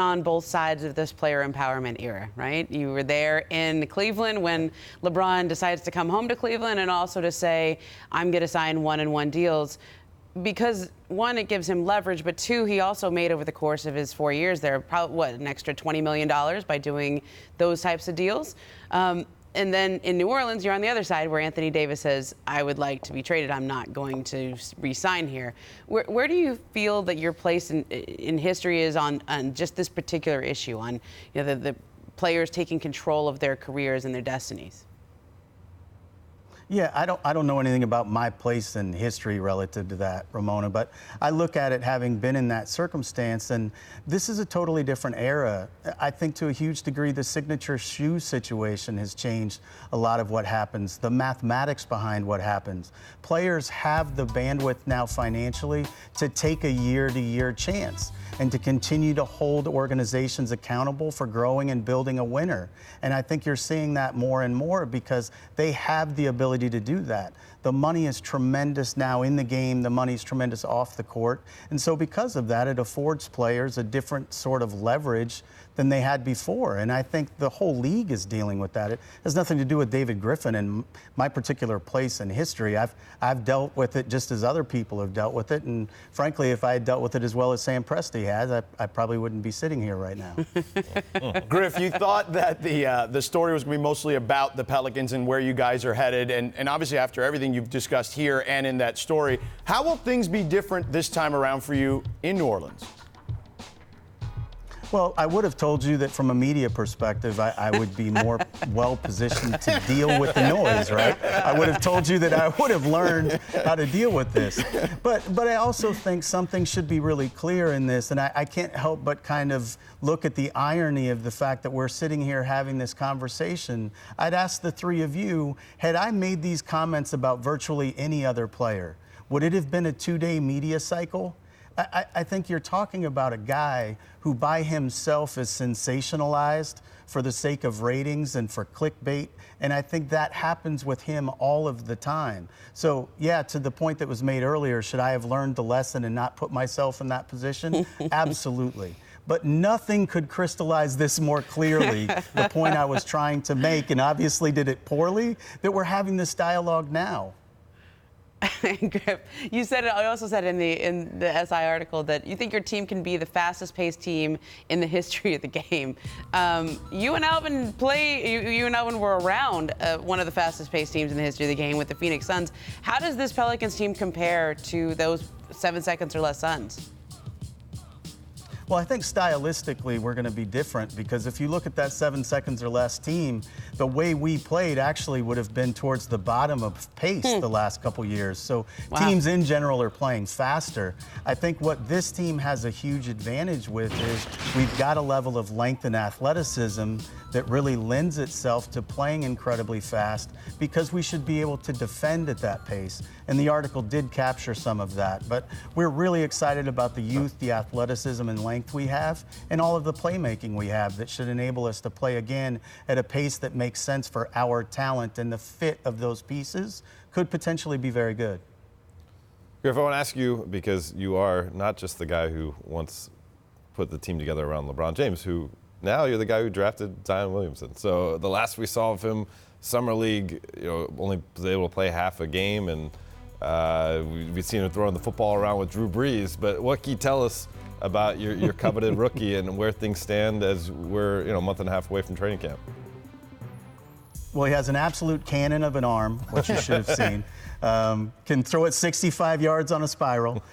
on both sides of this player empowerment era, right? You were there in Cleveland when LeBron decides to come home to Cleveland, and also to say, I'm going to sign one-and-one deals. Because, one, it gives him leverage, but two, he also made over the course of his 4 years there, probably, an extra $20 million by doing those types of deals. And then in New Orleans, you're on the other side where Anthony Davis says, I would like to be traded. I'm not going to re-sign here. Where do you feel that your place in history is on just this particular issue, on the players taking control of their careers and their destinies? Yeah, I don't know anything about my place in history relative to that, Ramona, but I look at it having been in that circumstance, and this is a totally different era. I think to a huge degree the signature shoe situation has changed a lot of what happens, the mathematics behind what happens. Players have the bandwidth now financially to take a year-to-year chance and to continue to hold organizations accountable for growing and building a winner. And I think you're seeing that more and more because they have the ability to do that. The money is tremendous now in the game. The money's tremendous off the court. And so because of that, it affords players a different sort of leverage than they had before. And I think the whole league is dealing with that. It has nothing to do with David Griffin and my particular place in history. I've dealt with it just as other people have dealt with it. And frankly, if I had dealt with it as well as Sam Presti has, I probably wouldn't be sitting here right now. Griff, you thought that the story was going to be mostly about the Pelicans and where you guys are headed. And obviously after everything you've discussed here and in that story, how will things be different this time around for you in New Orleans? Well, I would have told you that from a media perspective, I would be more well-positioned to deal with the noise, right? I would have told you that I would have learned how to deal with this. But I also think something should be really clear in this, and I can't help but kind of look at the irony of the fact that we're sitting here having this conversation. I'd ask the three of you, had I made these comments about virtually any other player, would it have been a 2-day media cycle? I think you're talking about a guy who by himself is sensationalized for the sake of ratings and for clickbait, and I think that happens with him all of the time. So, yeah, to the point that was made earlier, should I have learned the lesson and not put myself in that position? Absolutely. But nothing could crystallize this more clearly, the point I was trying to make, and obviously did it poorly, that we're having this dialogue now. Griff, you said it. I also said in the SI article that you think your team can be the fastest-paced team in the history of the game. You and Alvin were around one of the fastest-paced teams in the history of the game with the Phoenix Suns. How does this Pelicans team compare to those 7 seconds or less Suns? Well, I think stylistically we're going to be different because if you look at that 7 seconds or less team, the way we played actually would have been towards the bottom of pace the last couple years. So teams in general are playing faster. I think what this team has a huge advantage with is we've got a level of length and athleticism that really lends itself to playing incredibly fast because we should be able to defend at that pace. And the article did capture some of that. But we're really excited about the youth, the athleticism and length we have, and all of the playmaking we have that should enable us to play again at a pace that makes sense for our talent, and the fit of those pieces could potentially be very good. Griff, I want to ask you, because you are not just the guy who once put the team together around LeBron James, who now you're the guy who drafted Zion Williamson. So the last we saw of him, Summer League, only was able to play half a game, and we've seen him throwing the football around with Drew Brees. But what can you tell us about your coveted rookie and where things stand as we're a month and a half away from training camp? Well, he has an absolute cannon of an arm, which you should have seen. Can throw it 65 yards on a spiral.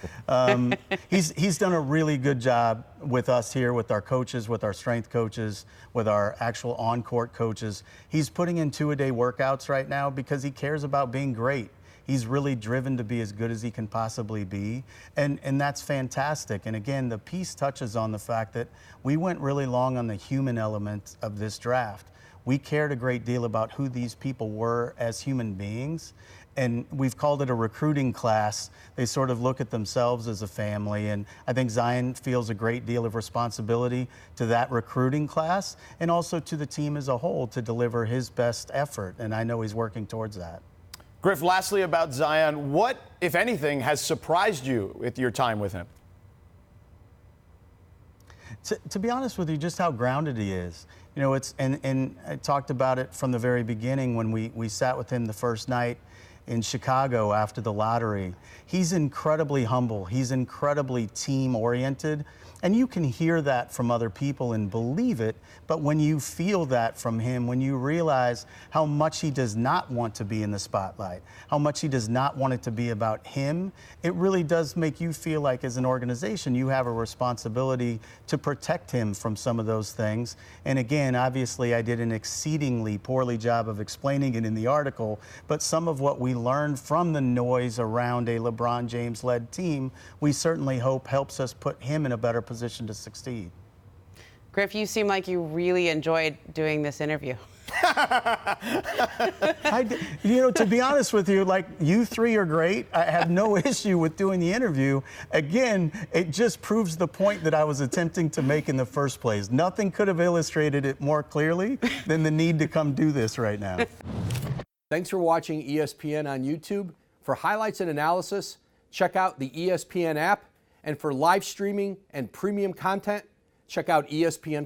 He's done a really good job with us here, with our coaches, with our strength coaches, with our actual on-court coaches. He's putting in 2-a-day workouts right now because he cares about being great. He's really driven to be as good as he can possibly be, and that's fantastic. And again, the piece touches on the fact that we went really long on the human element of this draft. We cared a great deal about who these people were as human beings, and we've called it a recruiting class. They sort of look at themselves as a family, and I think Zion feels a great deal of responsibility to that recruiting class and also to the team as a whole to deliver his best effort, and I know he's working towards that. Griff, lastly about Zion, what, if anything, has surprised you with your time with him? To be honest with you, just how grounded he is. You know, and I talked about it from the very beginning when we sat with him the first night in Chicago after the lottery. He's incredibly humble. He's incredibly team-oriented. And you can hear that from other people and believe it, but when you feel that from him, when you realize how much he does not want to be in the spotlight, how much he does not want it to be about him, it really does make you feel like as an organization you have a responsibility to protect him from some of those things. And again, obviously I did an exceedingly poorly job of explaining it in the article, but some of what we learned from the noise around a LeBron James-led team, we certainly hope helps us put him in a better position to succeed. Griff, you seem like you really enjoyed doing this interview. You know, to be honest with you, like, you three are great. I have no issue with doing the interview. Again, it just proves the point that I was attempting to make in the first place. Nothing could have illustrated it more clearly than the need to come do this right now. Thanks for watching ESPN on YouTube. For highlights and analysis, check out the ESPN app. And for live streaming and premium content, check out ESPN+.